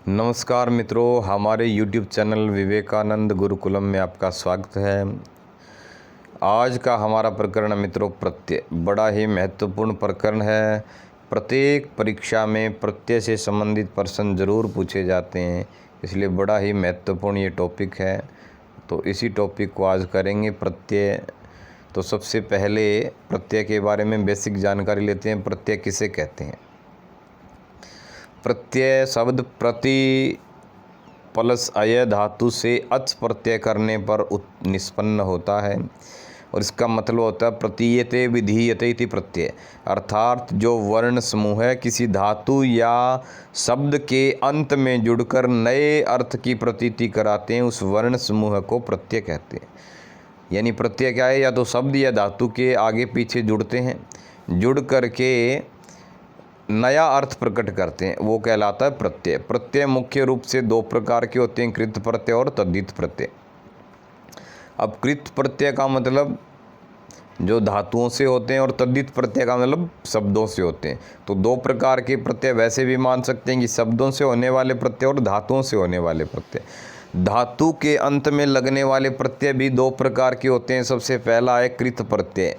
नमस्कार मित्रों, हमारे YouTube चैनल विवेकानंद गुरुकुलम में आपका स्वागत है। आज का हमारा प्रकरण मित्रों प्रत्यय बड़ा ही महत्वपूर्ण प्रकरण है। प्रत्येक परीक्षा में प्रत्यय से संबंधित प्रश्न ज़रूर पूछे जाते हैं, इसलिए बड़ा ही महत्वपूर्ण ये टॉपिक है। तो इसी टॉपिक को आज करेंगे प्रत्यय। तो सबसे पहले प्रत्यय के बारे में बेसिक जानकारी लेते हैं। प्रत्यय किसे कहते हैं? प्रत्यय शब्द प्रति प्लस अय धातु से अच प्रत्यय करने पर निष्पन्न होता है और इसका मतलब होता है प्रतीयते विधीयते इति प्रत्यय, अर्थात जो वर्ण समूह है किसी धातु या शब्द के अंत में जुड़कर नए अर्थ की प्रतीति कराते हैं, उस वर्ण समूह को प्रत्यय कहते हैं। यानी प्रत्यय क्या है? या तो शब्द या धातु के आगे पीछे जुड़ते हैं, जुड़ करके नया अर्थ प्रकट करते हैं, वो कहलाता है प्रत्यय। प्रत्यय मुख्य रूप से दो प्रकार के होते हैं, कृत प्रत्यय और तद्धित प्रत्यय। अब कृत प्रत्यय का मतलब जो धातुओं से होते हैं और तद्धित प्रत्यय का मतलब शब्दों से होते हैं। तो दो प्रकार के प्रत्यय वैसे भी मान सकते हैं कि शब्दों से होने वाले प्रत्यय और धातुओं से होने वाले प्रत्यय। धातु के अंत में लगने वाले प्रत्यय भी दो प्रकार के होते हैं। सबसे पहला है कृत प्रत्यय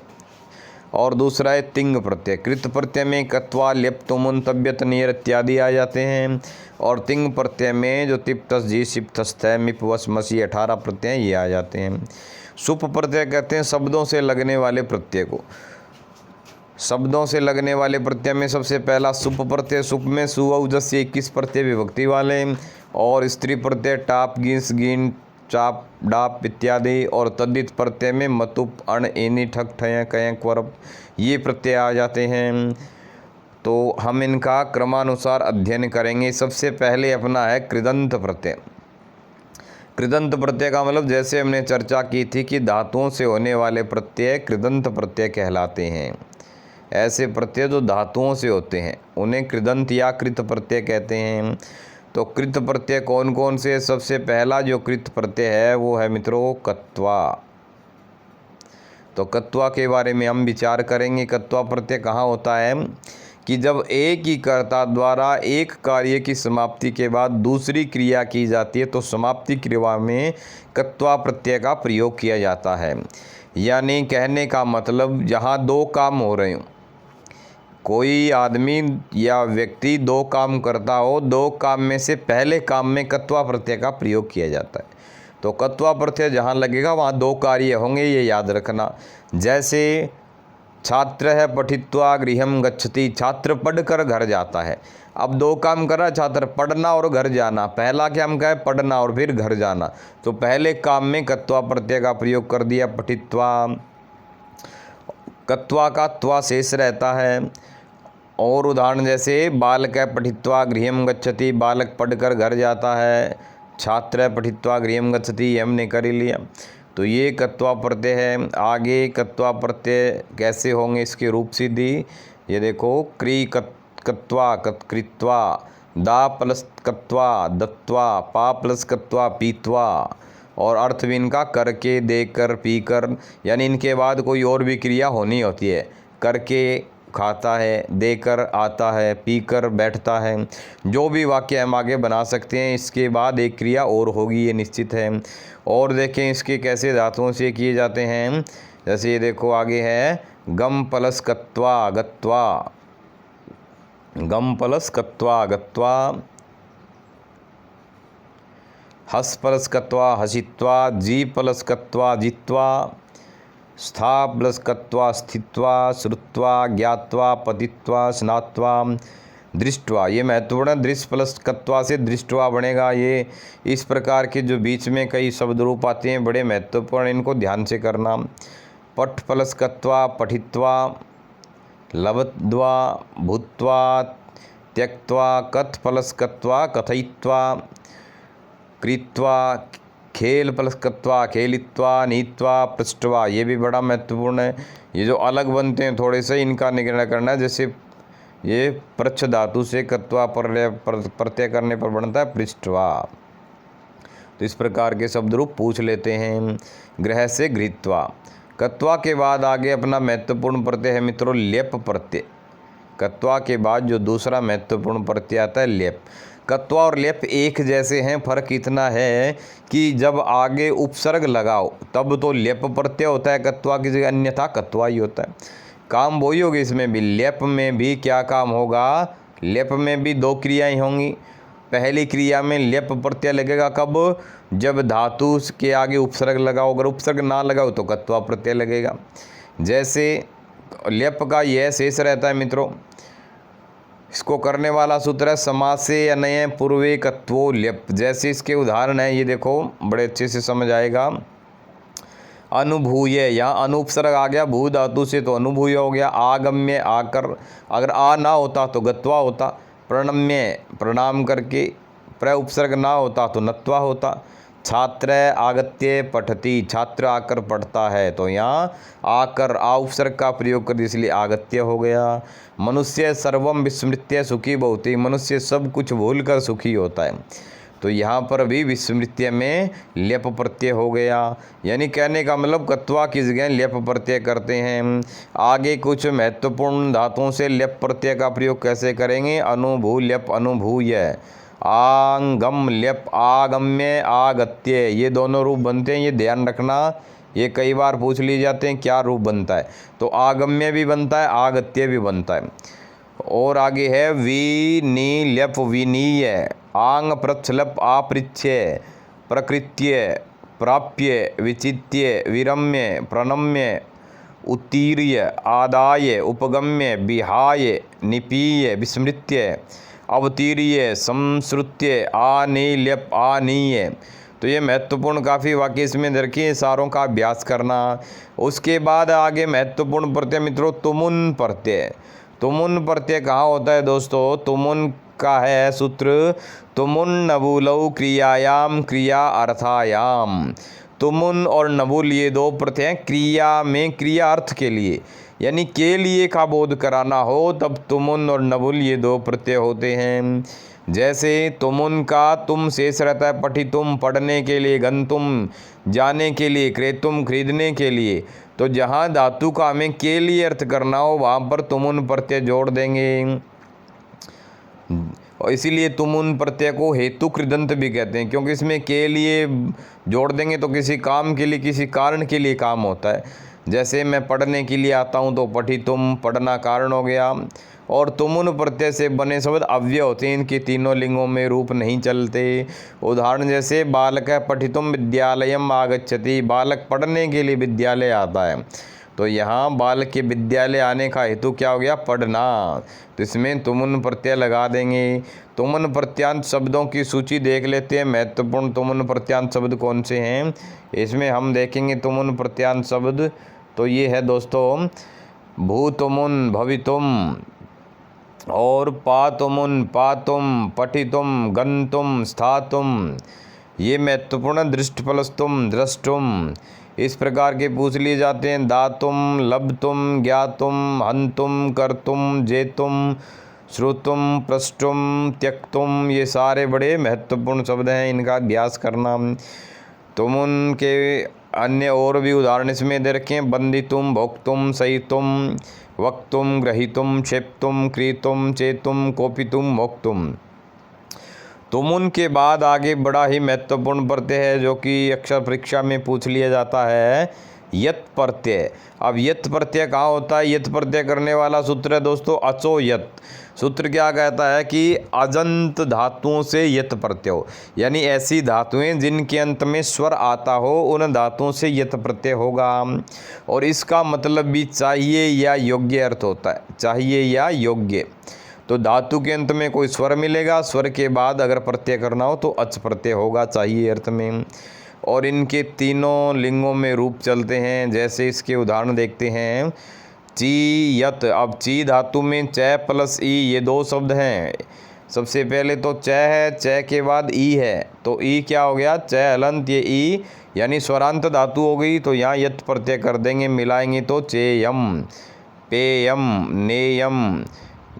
और दूसरा है तिंग प्रत्यय। कृत प्रत्यय में कत्वा ल्यप तुमुन तब्यत नियर इत्यादि आ जाते हैं और तिंग प्रत्यय में जो तिप तस जी सिप तस थ मिप वस मसी 18 प्रत्यय ये आ जाते हैं। सुप प्रत्यय कहते हैं शब्दों से लगने वाले प्रत्यय को। शब्दों से लगने वाले प्रत्यय में सबसे पहला सुप प्रत्यय। सुप में सु औ जस से 21 प्रत्यय विभक्ति वाले और स्त्री प्रत्यय टाप गिस गिन चाप डाप इत्यादि, और तद्धित प्रत्यय में मतुप अण एनी ठक ठय कय क्वरप ये प्रत्यय आ जाते हैं। तो हम इनका क्रमानुसार अध्ययन करेंगे। सबसे पहले अपना है कृदंत प्रत्यय। कृदंत प्रत्यय का मतलब जैसे हमने चर्चा की थी कि धातुओं से होने वाले प्रत्यय कृदंत प्रत्यय कहलाते हैं। ऐसे प्रत्यय जो धातुओं से होते हैं उन्हें कृदंत या कृत प्रत्यय कहते हैं। तो कृत प्रत्यय कौन कौन से? सबसे पहला जो कृत प्रत्यय है वो है मित्रों कत्वा। तो कत्वा के बारे में हम विचार करेंगे। कत्वा प्रत्यय कहाँ होता है कि जब एक ही कर्ता द्वारा एक कार्य की समाप्ति के बाद दूसरी क्रिया की जाती है तो समाप्ति क्रिया में कत्वा प्रत्यय का प्रयोग किया जाता है। यानी कहने का मतलब जहाँ दो काम हो रहे हों, कोई आदमी या व्यक्ति दो काम करता हो, दो काम में से पहले काम में कत्वा प्रत्यय का प्रयोग किया जाता है। तो कत्वा प्रत्यय जहाँ लगेगा वहाँ दो कार्य होंगे, ये याद रखना। जैसे छात्र है पठित्वा गृहम गच्छति, छात्र पढ़कर घर जाता है। अब दो काम कर रहा है छात्र, पढ़ना और घर जाना। पहला काम क्या है? पढ़ना और फिर घर जाना। तो पहले काम में कत्वा प्रत्यय का प्रयोग कर दिया पठित्वा। कत्वा का त्वा शेष रहता है। और उदाहरण जैसे बालक है पठित्वा गृहम गच्छति, बालक पढ़कर घर जाता है। छात्र है पठित्वा गृहम गच्छति, हमने कर ही लिया। तो ये कत्वा प्रत्यय है। आगे कत्वा प्रत्यय कैसे होंगे इसके रूप सिद्धि ये देखो। क्री कत्वा कृत्वा, दा प्लस कत्वा दत्वा, पा प्लस कत्वा पीत्वा, और अर्थ भी इनका करके देकर पीकर, यानी इनके बाद कोई और भी क्रिया होनी होती है। करके खाता है, देकर आता है, पीकर बैठता है। जो भी वाक्य हम आगे बना सकते हैं, इसके बाद एक क्रिया और होगी, ये निश्चित है। और देखें इसके कैसे धातुओं से किए जाते हैं। जैसे ये देखो आगे है गम प्लस कत्वा गत्वा, गम प्लस कत्वा गत्वा, हस प्लस कत्वा हसित्वा, जी प्लस कत्वा जित्वा, स्था प्लस कत्वा स्थित्वा, श्रुत्वा ज्ञात्वा पतित्वा स्नात्वा, दृष्टवा। ये महत्वपूर्ण है। दृश्य प्लस कत्वा से दृष्टवा बनेगा। ये इस प्रकार के जो बीच में कई शब्द रूप आते हैं बड़े महत्वपूर्ण, इनको ध्यान से करना। पठ प्लस कत्वा पठित्वा, लब्ध्वा भूत्वा त्यक्त्वा, कथ प्लस कत्वा कथयित्वा, कृत्वा, खेल प्लस कत्वा खेलित्वा, नीत्वा पृष्ठवा। ये भी बड़ा महत्वपूर्ण है। ये जो अलग बनते हैं थोड़े से, इनका निर्णय करना है। जैसे ये पृच्छ धातु से कत्वा प्रत्यय करने पर बनता है पृष्ठवा। तो इस प्रकार के शब्द रूप पूछ लेते हैं। ग्रह से घृत्वा। कत्वा के बाद आगे अपना महत्वपूर्ण प्रत्यय है मित्रों लेप प्रत्यय। कत्वा के बाद जो दूसरा महत्वपूर्ण प्रत्यय आता है लेप। कत्वा और लेप एक जैसे हैं, फर्क इतना है कि जब आगे उपसर्ग लगाओ तब तो लेप प्रत्यय होता है कत्वा की जगह, अन्यथा कत्वा ही होता है। काम वही होगी इसमें भी। लेप में भी क्या काम होगा, लेप में भी दो क्रियाएं होंगी। पहली क्रिया में लेप प्रत्यय लगेगा कब, जब धातु के आगे उपसर्ग लगाओ, अगर उपसर्ग ना लगाओ तो कत्वा प्रत्यय लगेगा। जैसे लेप का यह शेष रहता है मित्रों, इसको करने वाला सूत्र है समासे अनय पूर्वे कत्वो लेप। जैसे इसके उदाहरण है, ये देखो बड़े अच्छे से समझ आएगा। अनुभूय, यहाँ अनुपसर्ग आ गया भू धातु से तो अनुभूय हो गया। आगम्य आकर, अगर आ ना होता तो गत्वा होता। प्रणम्य प्रणाम करके, प्र उपसर्ग ना होता तो नत्वा होता। छात्र आगत्य पठती, छात्र आकर पढ़ता है तो यहाँ आकर आ उपसर्ग का प्रयोग कर इसलिए आगत्य हो गया। मनुष्य सर्वम विस्मृत्य सुखी भवति, मनुष्य सब कुछ भूल कर सुखी होता है, तो यहाँ पर भी विस्मृत्य में लेप प्रत्यय हो गया। यानी कहने का मतलब कत्वा की जगह लेप प्रत्यय करते हैं। आगे कुछ महत्वपूर्ण धातुओं से लेप प्रत्यय का प्रयोग कैसे करेंगे, अनुभू लेप अनुभूय, आंगम लेप आगम्य आगत्य, ये दोनों रूप बनते हैं, ये ध्यान रखना। ये कई बार पूछ लिए जाते हैं क्या रूप बनता है, तो आगम्य भी बनता है आगत्य भी बनता है। और आगे है विनील्यप विनीय, आंग प्रच्छलप आपृच्छ्य प्रकृत्य प्राप्य विचित्य विरम्य प्रणम्य उत्तीर्य आदाय उपगम्य विहाय निपीय विस्मृत्य अवतीर्य संश्रुत्य आनील्यप आनीय। तो ये महत्वपूर्ण काफ़ी वाक्य इसमें रखिए, सारों का अभ्यास करना। उसके बाद आगे महत्वपूर्ण प्रत्यय मित्रों तुमुन प्रत्यय। तुमुन प्रत्यय कहाँ होता है दोस्तों, तुमुन का है सूत्र तुमुन नबुलौ क्रियायाम क्रिया अर्थायाम। तुमुन और नबुल ये दो प्रत्यय क्रिया में क्रिया अर्थ के लिए, यानी के लिए का बोध कराना हो तब तुमुन और नबुल ये दो प्रत्यय होते हैं। जैसे तुमुन का तुम शेष रहता है पठितुम पढ़ने के लिए, गंतुम जाने के लिए, क्रेतुम खरीदने के लिए। तो जहाँ धातु का हमें के लिए अर्थ करना हो वहाँ पर तुमुन प्रत्यय जोड़ देंगे। और इसीलिए तुमुन प्रत्यय को हेतु कृदंत भी कहते हैं, क्योंकि इसमें के लिए जोड़ देंगे तो किसी काम के लिए किसी कारण के लिए काम होता है। जैसे मैं पढ़ने के लिए आता हूँ तो पठितुम पढ़ना कारण हो गया। और तुमुन प्रत्यय से बने शब्द अव्यय होते हैं, इनके तीनों लिंगों में रूप नहीं चलते। उदाहरण जैसे बालक पठितुम विद्यालयम आगच्छति, बालक पढ़ने के लिए विद्यालय आता है, तो यहाँ बालक के विद्यालय आने का हेतु क्या हो गया, पढ़ना, तो इसमें तुमुन प्रत्यय लगा देंगे। तुमुन प्रत्यांत शब्दों की सूची देख लेते हैं, महत्वपूर्ण तुमुन प्रत्यांत शब्द कौन से हैं इसमें हम देखेंगे। तुमुन प्रत्यांत शब्द तो ये है दोस्तों भूतुमुन भवितुम और पातुमुन पातुम पठितुम गंतुम स्थातुम, ये महत्वपूर्ण दृष्टफलस्तुम द्रष्टुम, इस प्रकार के पूछ लिए जाते हैं। दातुम लब्धुम ज्ञातुम हंतुम कर्तुम जेतुम श्रुतुम प्रष्टुम त्यक्तुम, ये सारे बड़े महत्वपूर्ण शब्द हैं, इनका अभ्यास करना। तुमुन के अन्य और भी उदाहरण इसमें दे रखें, बंदितुम भोक्तुम सहितुम वक्तुम ग्रहीतुम क्षेप्तुम क्रीतुम चेतुम कोपितुम मोक्तुम। तुमुन के बाद आगे बड़ा ही महत्वपूर्ण प्रत्यय है जो कि अक्षर परीक्षा में पूछ लिया जाता है, यत प्रत्यय। अब यत प्रत्यय कहाँ होता है, यत प्रत्यय करने वाला सूत्र है दोस्तों अचो यत। सूत्र क्या कहता है कि अजंत धातुओं से यत प्रत्यय हो, यानी ऐसी धातुएं जिनके अंत में स्वर आता हो उन धातुओं से यत प्रत्यय होगा। और इसका मतलब भी चाहिए या योग्य अर्थ होता है, चाहिए या योग्य। तो धातु के अंत में कोई स्वर मिलेगा, स्वर के बाद अगर प्रत्यय करना हो तो अच प्रत्यय होगा चाहिए अर्थ में। और इनके तीनों लिंगों में रूप चलते हैं, जैसे इसके उदाहरण देखते हैं। ची यत, अब ची धातु में च प्लस ई ये दो शब्द हैं। सबसे पहले तो च है, च के बाद ई है, तो ई क्या हो गया, च हलंत, ये ई यानी स्वरांत धातु हो गई, तो यहाँ यत प्रत्यय कर देंगे, मिलाएंगे तो चेयम पेयम नेयम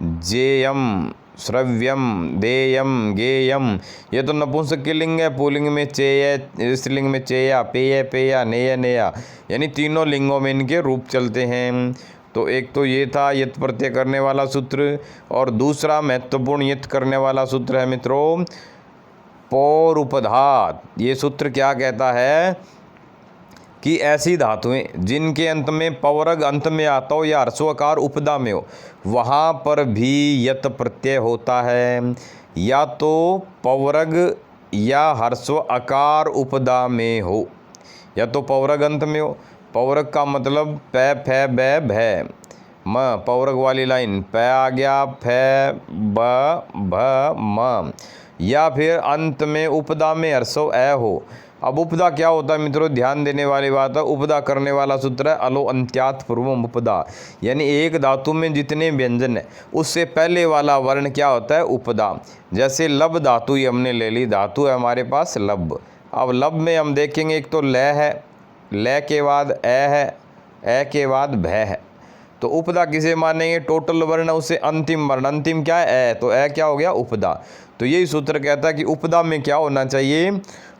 जेयम श्रव्यम देयम गेयम। ये तो नपुंसक के लिंग है, पुल्लिंग में चेय, स्त्रीलिंग में चेया पेय पेया नेय नेया, यानी तीनों लिंगों में इनके रूप चलते हैं। तो एक तो ये था यत प्रत्यय करने वाला सूत्र, और दूसरा महत्वपूर्ण यत करने वाला सूत्र है मित्रों पौरुपधात। ये सूत्र क्या कहता है कि ऐसी धातुएं जिनके अंत में पवर्ग अंत में आता हो या ह्रस्वकार उपदा में हो, वहाँ पर भी यत प्रत्यय होता है। या तो पवर्ग या ह्रस्व आकार उपदा में हो, या तो पवर्ग अंत में हो। पवर्ग का मतलब पै फै बै भै म, पवर्ग वाली लाइन पै आ गया, फै ब भ म। या फिर अंत में उपदा में ह्रस्व ए हो। अब उपदा क्या होता है मित्रों, ध्यान देने वाली बात है। उपदा करने वाला सूत्र है अलो अंत्यात पूर्वम उपदा, यानी एक धातु में जितने व्यंजन है उससे पहले वाला वर्ण क्या होता है, उपदा। जैसे लब धातु ही हमने ले ली, धातु है हमारे पास लब। अब लब में हम देखेंगे एक तो ल है, ल के बाद ए है, ए के बाद भै है। तो उपदा किसे मानेंगे, टोटल वर्ण उसे अंतिम वर्ण, अंतिम क्या है ए, तो ए क्या हो गया उपदा। तो यही सूत्र कहता है कि उपदा में क्या होना चाहिए,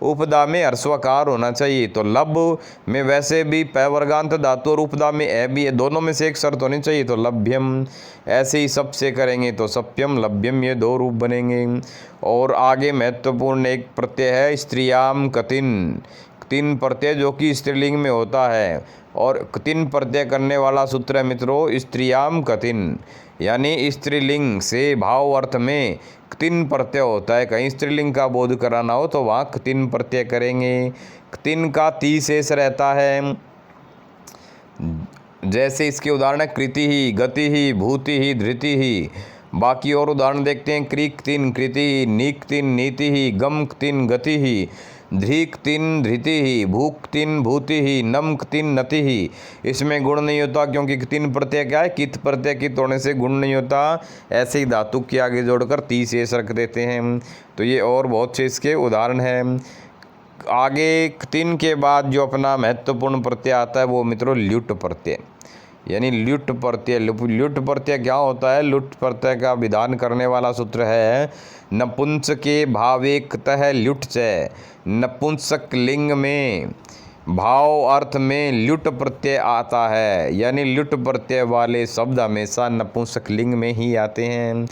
उपदा में ह्रस्वकार होना चाहिए। तो लब में वैसे भी पै वर्गांत धातु और उपदा में ए भी है, दोनों में से एक शर्त होनी चाहिए, तो लभ्यम। ऐसे ही सबसे करेंगे तो सप्यम लभ्यम, ये दो रूप बनेंगे। और आगे महत्वपूर्ण एक प्रत्यय है स्त्रियाम कतिन, तीन प्रत्यय जो कि स्त्रीलिंग में होता है, और तीन प्रत्यय करने वाला सूत्र है मित्रों स्त्रियाम कतिन, यानी स्त्रीलिंग से भाव अर्थ में तीन प्रत्यय होता है। कहीं स्त्रीलिंग का बोध कराना हो तो वहाँ तीन प्रत्यय करेंगे। तीन का ती शेष रहता है। जैसे इसके उदाहरण है कृति ही, गति ही, भूति ही, धृति ही। बाकी और उदाहरण देखते हैं, क्रिक तीन कृति ही, नीक तीन नीति ही, गम तीन गति ही, ध्रीक तीन धृति ही, भूक तीन भूति ही, नमक तीन नति ही। इसमें गुण नहीं होता क्योंकि तीन प्रत्यय क्या है, कित प्रत्यय, कित होने से गुण नहीं होता। ऐसे ही धातु के आगे जोड़कर ती शेष रख देते हैं। तो ये और बहुत से इसके उदाहरण हैं। आगे तीन के बाद जो अपना महत्वपूर्ण प्रत्यय आता है वो मित्रों ल्युट प्रत्यय, यानी ल्युट प्रत्यय। ल्युट प्रत्यय क्या होता है, ल्युट प्रत्यय का विधान करने वाला सूत्र है नपुंसके भावेकतः ल्युट च। नपुंसक लिंग में भाव अर्थ में ल्युट प्रत्यय आता है, यानी ल्युट प्रत्यय वाले शब्द हमेशा नपुंसक लिंग में ही आते हैं।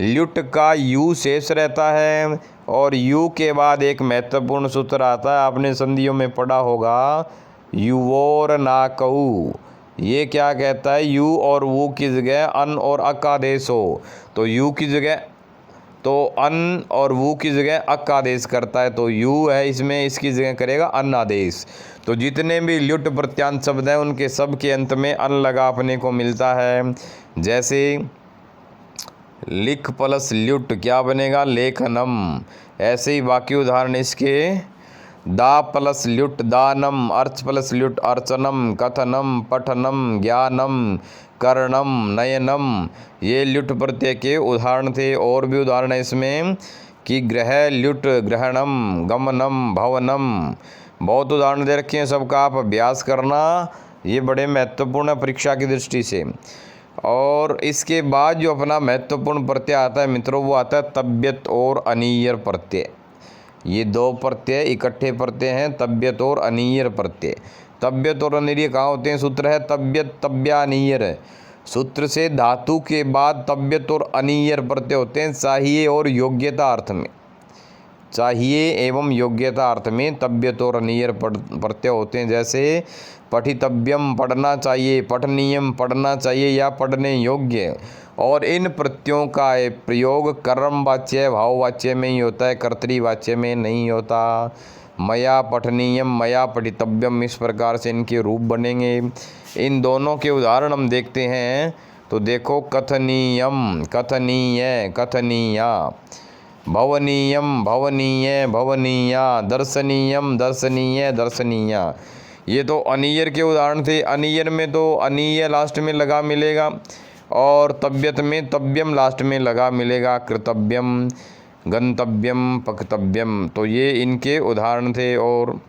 ल्युट का यू शेष रहता है, और यू के बाद एक महत्वपूर्ण सूत्र आता है, आपने संधियों में पढ़ा होगा युवोर नाकऊ। ये क्या कहता है, यू और वो की जगह अन और अक आदेश हो, तो यू की जगह तो अन और वो की जगह अक आदेश करता है, तो यू है इसमें, इसकी जगह करेगा अन आदेश। तो जितने भी ल्युट प्रत्यांत शब्द हैं उनके सब के अंत में अन लगा अपने को मिलता है। जैसे लिख प्लस ल्युट क्या बनेगा, लेखनम। ऐसे ही बाकी उदाहरण इसके, दा प्लस ल्युट दानम, अर्च प्लस ल्युट अर्चनम, कथनम पठनम, ज्ञानम कर्णम, नयनम। ये ल्युट प्रत्यय के उदाहरण थे। और भी उदाहरण है इसमें कि ग्रह ल्युट ग्रहणम, गमनम, भवनम। बहुत उदाहरण दे रखे हैं, सबका आप अभ्यास करना, ये बड़े महत्वपूर्ण है परीक्षा की दृष्टि से। और इसके बाद जो अपना महत्वपूर्ण प्रत्यय आता है मित्रों वो आता है तब्यत और अनीयर प्रत्यय। ये दो प्रत्यय इकट्ठे प्रत्यय हैं, तब्यत और अनीयर प्रत्यय। तब्यत और अनीयर कहाँ होते हैं, सूत्र है तब्यत तब्यानीयर। सूत्र से धातु के बाद तब्यत और अनीयर प्रत्यय होते हैं चाहिए और योग्यता अर्थ में। चाहिए एवं योग्यता अर्थ में तब्यत और अनीयर प्रत्यय होते हैं। जैसे पठितव्यम पढ़ना चाहिए, पठनीयम पढ़ना चाहिए या पढ़ने योग्य। और इन प्रत्ययों का प्रयोग कर्मवाच्य भाववाच्य में ही होता है, कर्तृवाच्य में नहीं होता। मया पठनीयम, मया पठितव्यम, इस प्रकार से इनके रूप बनेंगे। इन दोनों के उदाहरण हम देखते हैं तो देखो कथनीयम कथनीय कथनीया, भवनीयम भवनीय भवनीया, दर्शनीयम दर्शनीय दर्शनीया। ये तो अनीयर के उदाहरण थे। अनीयर में तो अनीय लास्ट में लगा मिलेगा, और तब्यत में तब्यम लास्ट में लगा मिलेगा, कृतव्यम गंतव्यम पक्तव्यम। तो ये इनके उदाहरण थे। और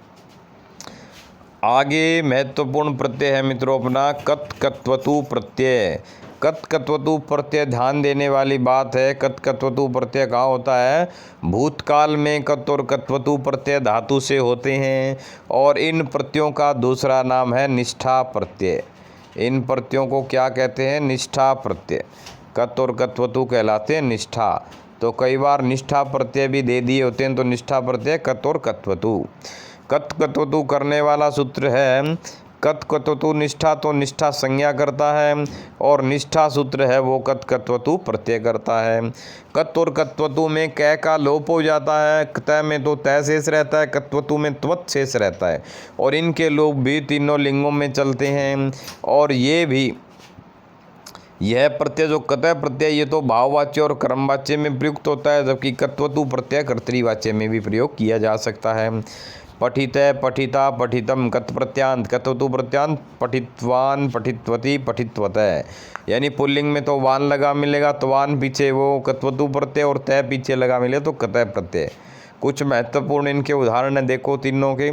आगे महत्वपूर्ण प्रत्यय है मित्रों अपना कत्कत्वतु प्रत्यय। कत्कत्वतु प्रत्यय ध्यान देने वाली बात है। कत्कत्वतु प्रत्यय कहाँ होता है, भूतकाल में कत और कत्वतु प्रत्यय धातु से होते हैं, और इन प्रत्ययों का दूसरा नाम है निष्ठा प्रत्यय। इन प्रत्ययों को क्या कहते हैं? निष्ठा प्रत्यय। कत और कत्वतु कहलाते हैं निष्ठा। तो कई बार निष्ठा प्रत्यय भी दे दिए होते हैं, तो निष्ठा प्रत्यय कत और कत्वतु। कत कत्वतु करने वाला सूत्र है कत कत्वतु निष्ठा, तो निष्ठा संज्ञा करता है, और निष्ठा सूत्र है वो कत कत्वतु प्रत्यय करता है। कत और कत्वतु में कै का लोप हो जाता है, क्त में तो तय शेष रहता है, कत्वतु में त्वत शेष रहता है, और इनके लोप भी तीनों लिंगों में चलते हैं। और ये भी यह प्रत्यय जो कतः प्रत्यय ये तो भाववाच्य और कर्मवाच्य में प्रयुक्त होता है, जबकि कत्वतु प्रत्यय कर्तृवाच्य में भी प्रयोग किया जा सकता है। पठित पठिता पठितम कत प्रत्यांत, कत्वतु प्रत्यांत पठितवान पठितवती पठितवत। यानी पुल्लिंग में तो वान लगा मिलेगा, तो वान पीछे वो कत्वतु प्रत्यय और तय पीछे लगा मिले तो कतः प्रत्यय। कुछ महत्वपूर्ण इनके उदाहरण देखो तीनों के।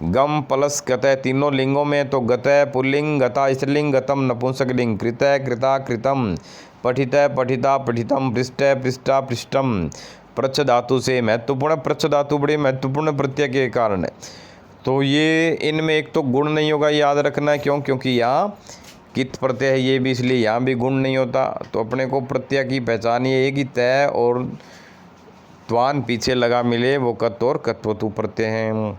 गम प्लस गतः तीनों लिंगों में, तो गतः पुल्लिंग, गता स्त्रीलिंग, गतम नपुंसकलिंग। कृतः कृता कृतम, पठितः पठिता पठितम, पृष्ठः पृष्ठा पृष्ठम। प्रच्छ धातु से महत्वपूर्ण, प्रच्छ धातु बड़े महत्वपूर्ण प्रत्यय के कारण है। तो ये इनमें एक तो गुण नहीं होगा, याद रखना है। क्यों? क्योंकि यहाँ कित प्रत्यय है, ये भी इसलिए यहाँ भी गुण नहीं होता। तो अपने को प्रत्यय की पहचान ये है कि तय और त्वान पीछे लगा मिले वो कत और कत्वतु प्रत्यय हैं।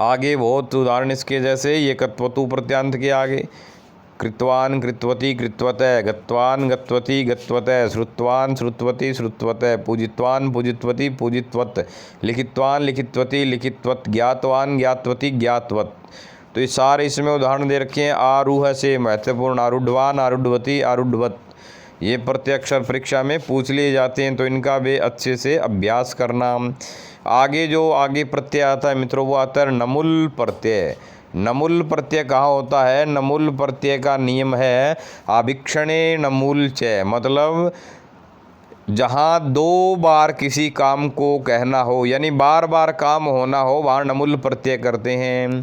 आगे बहुत उदाहरण इसके जैसे, ये कत्वतु प्रत्यांत के आगे कृतवान कृतवती कृतवतः, गत्वान गत्वती गत्वतः, श्रुतवान श्रुतवती श्रुतवतः, पूजितवान पूजितवती पूजितवत, लिखितवान लिखितवती लिखितवत, ज्ञातवान ज्ञातवती ज्ञातवत। तो ये सारे इसमें उदाहरण दे रखे हैं। आरूह से महत्वपूर्ण आरूढ़वान आरूढ़वती आरूढ़वत, ये प्रत्यक्षर परीक्षा में पूछ लिए जाते हैं, तो इनका भी अच्छे से अभ्यास करना। आगे जो आगे प्रत्यय आता है मित्रों, वो आता है नमुल प्रत्यय। नमुल प्रत्यय कहाँ होता है? नमुल प्रत्यय का नियम है आभिक्षणे नमूल च, मतलब जहाँ दो बार किसी काम को कहना हो, यानी बार बार काम होना हो, वहाँ नमुल प्रत्यय करते हैं।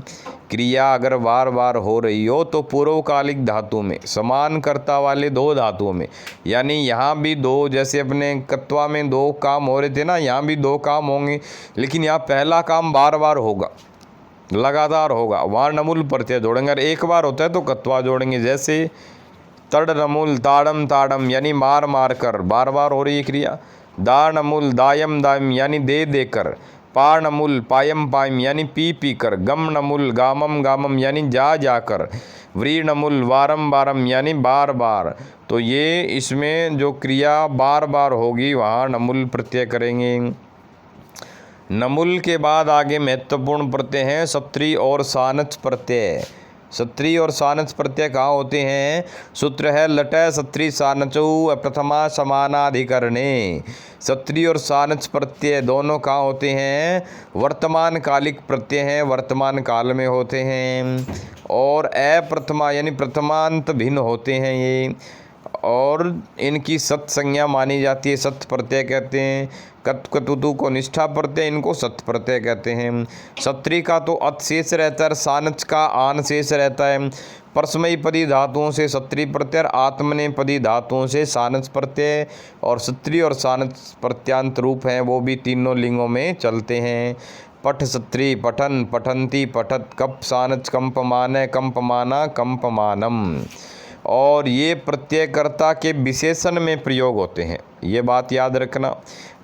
क्रिया अगर बार बार हो रही हो तो पूर्वकालिक धातु में, समान कर्ता वाले दो धातुओं में, यानी यहाँ भी दो, जैसे अपने कत्वा में दो काम हो रहे थे ना, यहाँ भी दो काम होंगे, लेकिन यहाँ पहला काम बार बार होगा, लगातार होगा, वहाँ नमुल प्रत्यय जोड़ेंगे। अगर एक बार होता है तो कत्वा जोड़ेंगे। जैसे तड़ नमुल ताड़म ताड़म, यानी मार मार कर, बार बार हो रही है क्रिया। दा नमुल दायम दायम, यानी दे देकर। पा नमुल पायम पायम, यानी पी पी कर। गम नमुल गामम गामम, यानी जा जाकर। व्री नमुल वारम वारम, यानी बार बार। तो ये इसमें जो क्रिया बार बार होगी वहाँ नमुल प्रत्यय करेंगे। नमुल के बाद आगे महत्वपूर्ण प्रत्यय हैं सत्री और सानच प्रत्यय। सत्री और सानच प्रत्यय कहाँ होते हैं? सूत्र है लट सत्री सानचौ प्रथमा समानाधिकरणे। सत्री और सानच प्रत्यय दोनों कहाँ होते हैं? वर्तमान कालिक प्रत्यय हैं, वर्तमान काल में होते हैं। और अप्रथमा यानी प्रथमांत भिन्न होते हैं ये, और इनकी सत संज्ञा मानी जाती है, सत प्रत्यय कहते हैं। कत्वतु को निष्ठा प्रत्यय, इनको सत प्रत्यय कहते हैं। सत्री का तो अत शेष रहता है, सानच का आन शेष रहता है। परस्मयी पदी धातुओं से सत्री प्रत्यय, आत्मनेपदी धातुओं से सानच प्रत्यय, और सत्री और सानच प्रत्यांत रूप हैं वो भी तीनों लिंगों में चलते हैं। पठ सत्री पठन पठंती पठत, कप सानच कंपमान कंपमाना कंपमानम। और ये प्रत्ययकर्ता के विशेषण में प्रयोग होते हैं, ये बात याद रखना।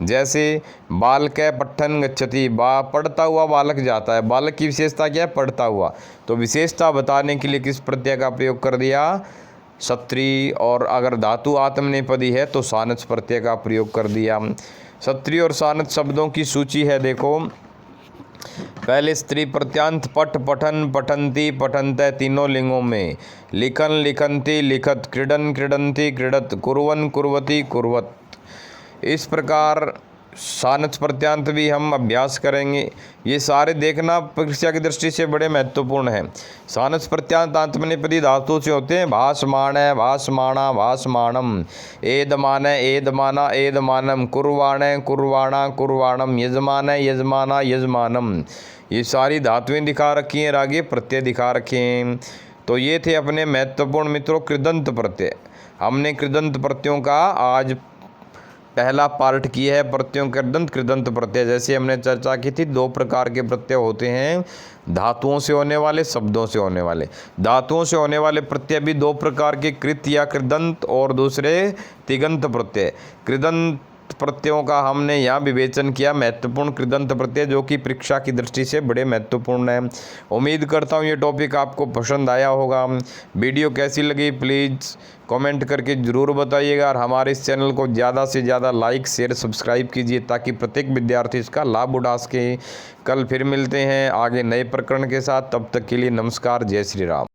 जैसे बालक पठन गच्छति, पढ़ता हुआ बालक जाता है, बालक की विशेषता क्या है? पढ़ता हुआ। तो विशेषता बताने के लिए किस प्रत्यय का प्रयोग कर दिया? सत्री। और अगर धातु आत्मनेपदी है तो सानच प्रत्यय का प्रयोग कर दिया। सत्री और सानच शब्दों की सूची है, देखो। पहले स्त्री प्रत्यांत पठ पठन पठंती पठंत, तीनों लिंगों में। लिखन लिखंती लिखत, क्रीडन क्रीडंती क्रीडत, कुर्वन कुर्वती कुर्वत। इस प्रकार सानच प्रत्यांत भी हम अभ्यास करेंगे। ये सारे देखना परीक्षा की दृष्टि से बड़े महत्वपूर्ण हैं। सानच प्रत्यांत आत्मनेपदी धातु से होते हैं। भासमाण भासमाणा भासमाणम, एदमान एदमाना एदमानम, कुर्वाण कुर्वाणा कुर्वाणम, यजमान यजमाना यजमानम। ये सारी धातुएं दिखा रखी हैं, आगे प्रत्यय दिखा रखे हैं। तो ये थे अपने महत्वपूर्ण मित्रों कृदंत प्रत्यय। हमने कृदंत प्रत्ययों का आज पहला पार्ट किया है प्रत्ययों के दंत कृदंत प्रत्यय। जैसे हमने चर्चा की थी, दो प्रकार के प्रत्यय होते हैं, धातुओं से होने वाले, शब्दों से होने वाले। धातुओं से होने वाले प्रत्यय भी दो प्रकार के, कृत या कृदंत, और दूसरे तिगंत प्रत्यय। कृदंत प्रत्ययों का हमने यहाँ विवेचन किया, महत्वपूर्ण कृदंत प्रत्यय जो कि परीक्षा की दृष्टि से बड़े महत्वपूर्ण है। उम्मीद करता हूँ ये टॉपिक आपको पसंद आया होगा। वीडियो कैसी लगी प्लीज़ कमेंट करके ज़रूर बताइएगा, और हमारे इस चैनल को ज़्यादा से ज़्यादा लाइक शेयर सब्सक्राइब कीजिए ताकि प्रत्येक विद्यार्थी इसका लाभ उठा सके। कल फिर मिलते हैं आगे नए प्रकरण के साथ, तब तक के लिए नमस्कार, जय श्री राम।